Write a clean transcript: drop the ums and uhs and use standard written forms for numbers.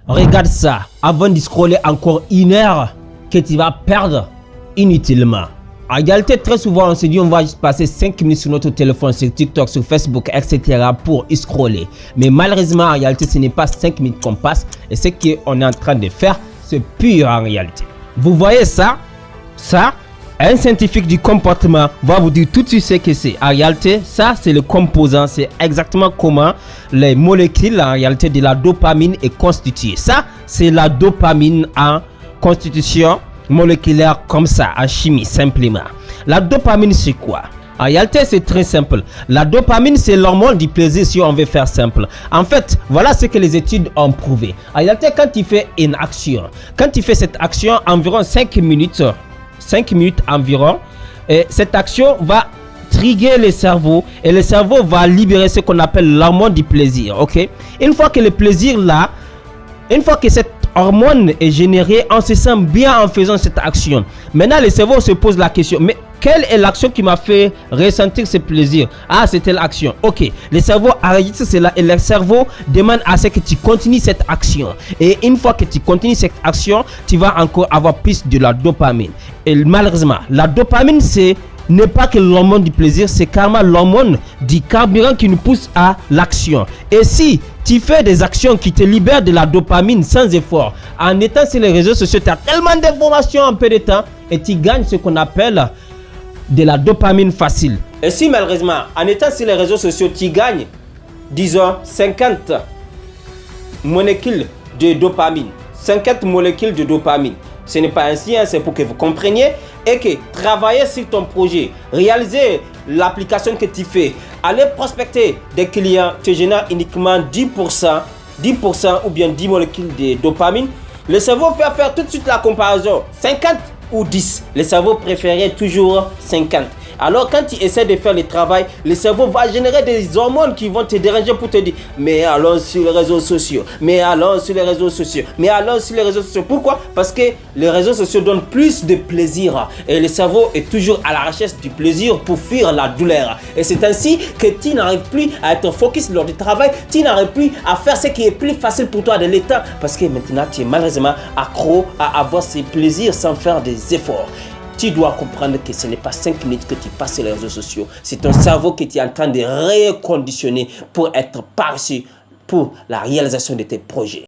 Regarde ça avant de scroller encore 1 heure que tu vas perdre inutilement. En réalité, très souvent, on se dit on va juste passer 5 minutes sur notre téléphone, sur TikTok, sur Facebook, etc. pour scroller. Mais malheureusement, en réalité, ce n'est pas 5 minutes qu'on passe. Et ce qu'on est en train de faire, c'est pur en réalité. Vous voyez ça? Ça, un scientifique du comportement va vous dire tout de suite ce que c'est. En réalité, ça, c'est le composant. C'est exactement comment les molécules, en réalité, de la dopamine est constituée. Ça, c'est la dopamine en constitution moléculaire comme ça, en chimie, simplement. La dopamine, c'est quoi? En réalité, c'est très simple. La dopamine, c'est l'hormone du plaisir si on veut faire simple. En fait, voilà ce que les études ont prouvé. En réalité, quand tu fais une action, quand tu fais cette action environ 5 minutes environ, et cette action va trigger le cerveau et le cerveau va libérer ce qu'on appelle l'hormone du plaisir. Ok, une fois que le plaisir là, une fois que cette hormone est générée, on se sent bien en faisant cette action. Maintenant, le cerveau se pose la question, mais quelle est l'action qui m'a fait ressentir ce plaisir? Ah, c'était l'action. Ok, le cerveau enregistre cela et le cerveau demande à ce que tu continues cette action. Et une fois que tu continues cette action, tu vas encore avoir plus de la dopamine. Et malheureusement, la dopamine, n'est pas que l'hormone du plaisir, c'est carrément l'hormone du carburant qui nous pousse à l'action. Et si tu fais des actions qui te libèrent de la dopamine sans effort, en étant sur les réseaux sociaux, tu as tellement d'informations en peu de temps et tu gagnes ce qu'on appelle de la dopamine facile. Et si malheureusement, en étant sur les réseaux sociaux, tu gagnes, disons, 50 molécules de dopamine, 50 molécules de dopamine. Ce n'est pas ainsi, hein, c'est pour que vous compreniez et que travailler sur ton projet, réaliser l'application que tu fais, aller prospecter des clients te génère uniquement 10% ou bien 10 molécules de dopamine. Le cerveau va faire tout de suite la comparaison, 50 ou 10. Le cerveau préférait toujours 50. Alors quand tu essaies de faire le travail, le cerveau va générer des hormones qui vont te déranger pour te dire mais allons sur les réseaux sociaux, mais allons sur les réseaux sociaux, mais allons sur les réseaux sociaux. Pourquoi? Parce que les réseaux sociaux donnent plus de plaisir et le cerveau est toujours à la recherche du plaisir pour fuir la douleur. Et c'est ainsi que tu n'arrives plus à être focus lors du travail, tu n'arrives plus à faire ce qui est plus facile pour toi de l'état parce que maintenant tu es malheureusement accro à avoir ces plaisirs sans faire des efforts. Tu dois comprendre que ce n'est pas 5 minutes que tu passes sur les réseaux sociaux. C'est ton cerveau que tu es en train de reconditionner pour être paresseux pour la réalisation de tes projets.